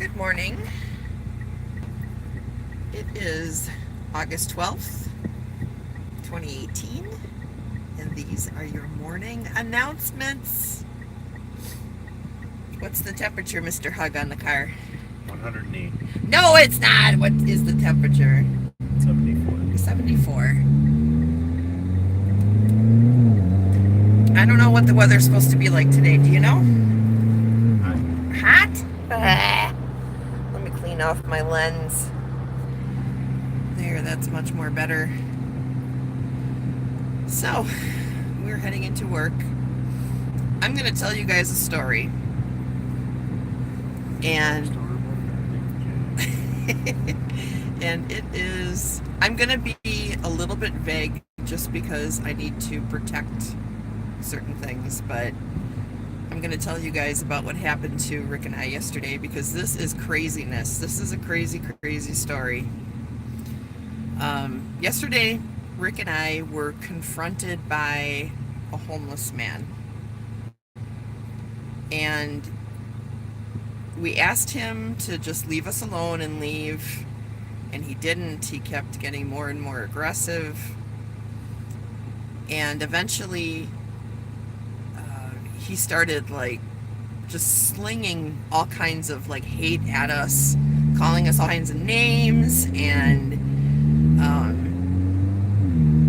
Good morning. It is August 12th, 2018, and these are your morning announcements. What's the temperature, Mr. Hug, on the car? 108. No, it's not. What is the temperature? 74. 74. I don't know what the weather's supposed to be like today. Do you know? Hot? Let me clean off my lens. There, that's much more better. So, we're heading into work. I'm going to tell you guys a story. And and it is, I'm going to be a little bit vague just because I need to protect certain things, but I'm going to tell you guys about what happened to Rick and I yesterday because this is craziness. This is a crazy, crazy story. Yesterday, Rick and I were confronted by a homeless man. And we asked him to just leave us alone and leave, and he didn't. He kept getting more and more aggressive. And eventually, he started just slinging all kinds of hate at us, calling us all kinds of names, and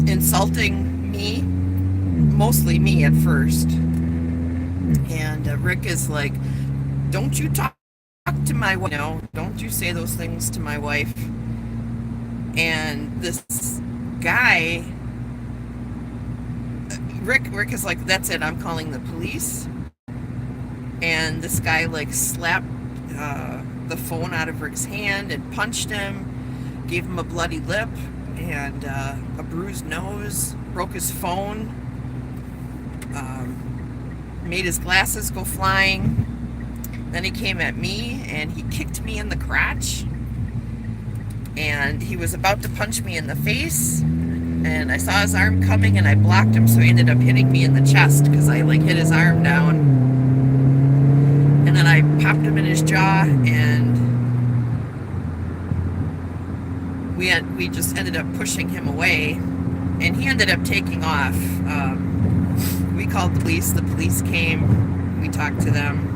insulting me, mostly me at first. And Rick is like, "Don't you talk to my wife? No, don't you say those things to my wife." And this guy, Rick is like, "That's it, I'm calling the police." And this guy slapped the phone out of Rick's hand and punched him, gave him a bloody lip and a bruised nose, broke his phone, made his glasses go flying. Then he came at me and he kicked me in the crotch, and he was about to punch me in the face, and I saw his arm coming and I blocked him, so he ended up hitting me in the chest because I hit his arm down, and then I popped him in his jaw, and we just ended up pushing him away, and he ended up taking off. We called the police came, we talked to them.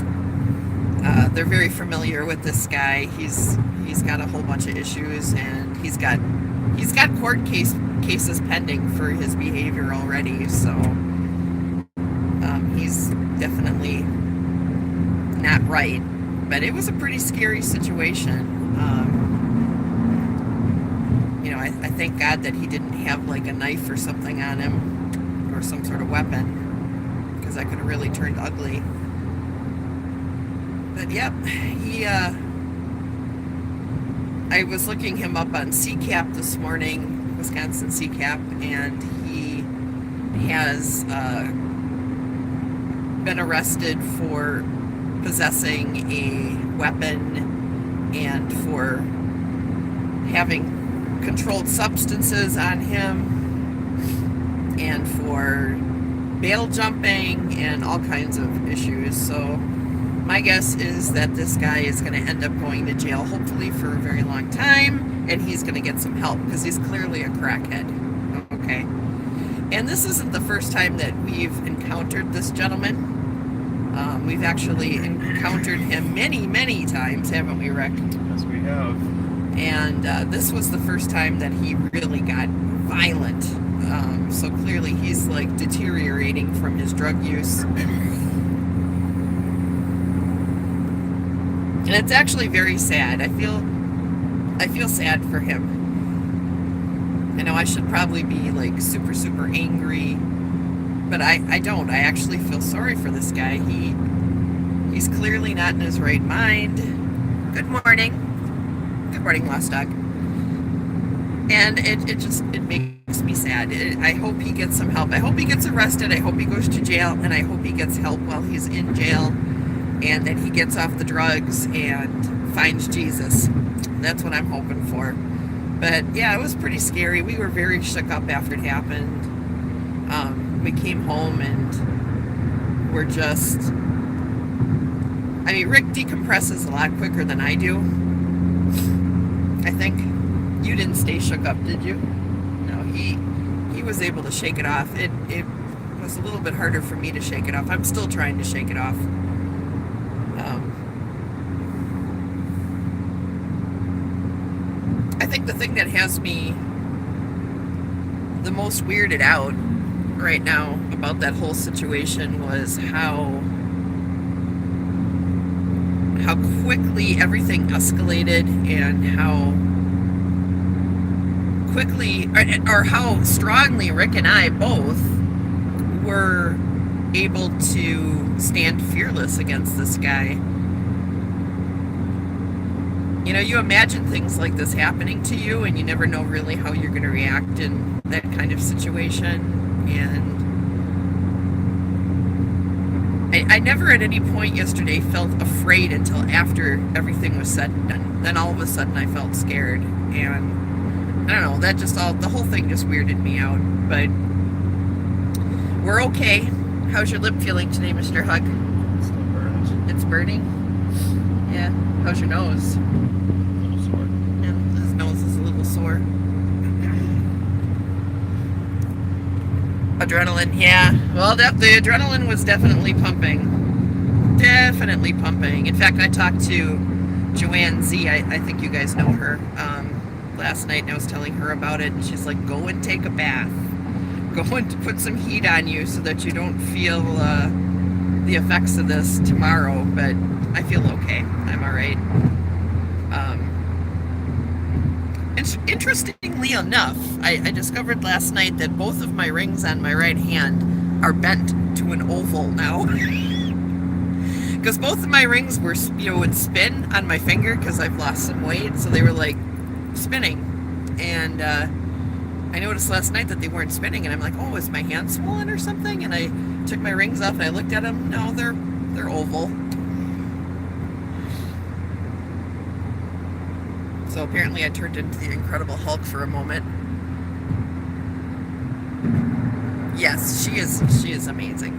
They're very familiar with this guy. He's got a whole bunch of issues, and he's got court cases pending for his behavior already, so he's definitely not right. But it was a pretty scary situation. I thank God that he didn't have a knife or something on him, or some sort of weapon, because that could have really turned ugly. But yep, I was looking him up on CCAP this morning, Wisconsin CCAP, and he has been arrested for possessing a weapon and for having controlled substances on him and for bail jumping and all kinds of issues. So my guess is that this guy is going to end up going to jail, hopefully for a very long time, and he's going to get some help because he's clearly a crackhead. Okay? And this isn't the first time that we've encountered this gentleman. We've actually encountered him many, many times, haven't we, Rick? Yes, we have. And this was the first time that he really got violent. So clearly he's deteriorating from his drug use. And it's actually very sad. I feel sad for him. I know I should probably be super, super angry, but I don't. I actually feel sorry for this guy. He's clearly not in his right mind. Good morning. Good morning, Lost Dog. And it makes me sad. I hope he gets some help. I hope he gets arrested. I hope he goes to jail, and I hope he gets help while he's in jail, and that he gets off the drugs and finds Jesus. That's what I'm hoping for. But yeah, it was pretty scary. We were very shook up after it happened. We came home and we're just, I mean, Rick decompresses a lot quicker than I do. I think. You didn't stay shook up, did you? No, he was able to shake it off. It was a little bit harder for me to shake it off. I'm still trying to shake it off. I think the thing that has me the most weirded out right now about that whole situation was how quickly everything escalated, and how quickly or how strongly Rick and I both were able to stand fearless against this guy. You know, you imagine things like this happening to you, and you never know really how you're going to react in that kind of situation. And I never at any point yesterday felt afraid until after everything was said and done. Then all of a sudden I felt scared. And I don't know, that just the whole thing just weirded me out. But we're okay. How's your lip feeling today, Mr. Hug? It still burns. It's burning? Yeah. How's your nose? A little sore. Yeah, his nose is a little sore. Adrenaline, yeah. Well, the adrenaline was definitely pumping. Definitely pumping. In fact, I talked to Joanne Z. I think you guys know her. Last night, and I was telling her about it, and she's like, go and take a bath. Go and put some heat on you so that you don't feel the effects of this tomorrow. But I feel okay. I'm all right. Interestingly enough, I discovered last night that both of my rings on my right hand are bent to an oval now. Because both of my rings were, would spin on my finger because I've lost some weight, so they were like spinning. And I noticed last night that they weren't spinning, and I'm like, oh, is my hand swollen or something? And I took my rings off and I looked at them. No, they're oval. So apparently I turned into the Incredible Hulk for a moment. Yes, she is amazing.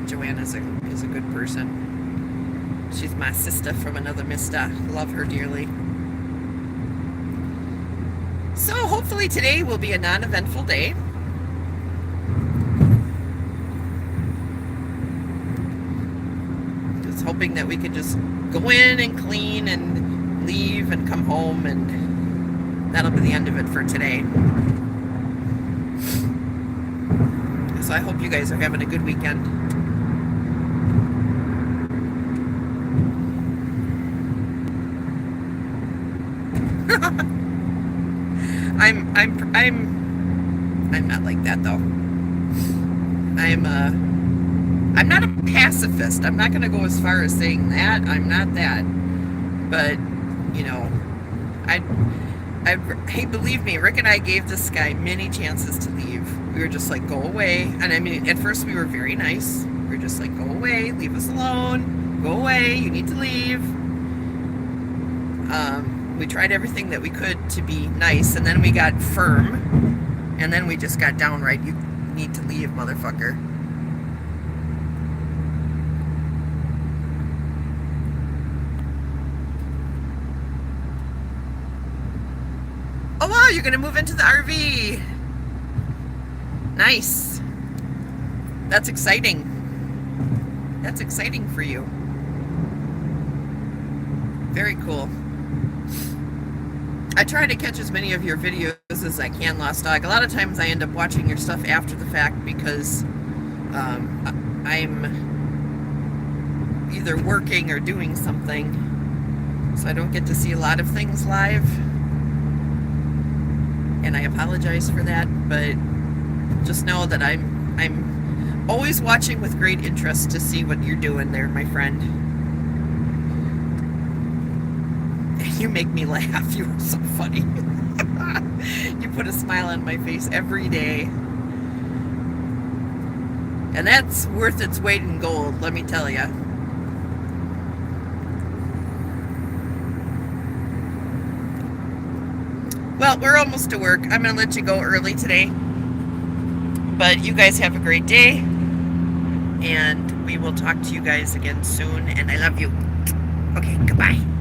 Joanne is a good person. She's my sister from another mister. Love her dearly. So hopefully today will be a non-eventful day. Just hoping that we can just go in and clean and leave and come home, and that'll be the end of it for today. So I hope you guys are having a good weekend. I'm not like that though. I'm not a pacifist. I'm not going to go as far as saying that. I'm not that. But you know, hey, believe me, Rick and I gave this guy many chances to leave. We were just like, go away. And I mean, at first we were very nice. We were just like, go away, leave us alone, go away, you need to leave. We tried everything that we could to be nice, and then we got firm, and then we just got downright, you need to leave, motherfucker. Oh wow, you're gonna move into the RV. Nice. That's exciting. That's exciting for you. Very cool. I try to catch as many of your videos as I can, Lost Dog. A lot of times I end up watching your stuff after the fact because I'm either working or doing something, so I don't get to see a lot of things live. And I apologize for that, but just know that I'm always watching with great interest to see what you're doing there, my friend. You make me laugh. You are so funny. You put a smile on my face every day. And that's worth its weight in gold, let me tell you. Well, we're almost to work. I'm going to let you go early today. But you guys have a great day. And we will talk to you guys again soon. And I love you. Okay, goodbye.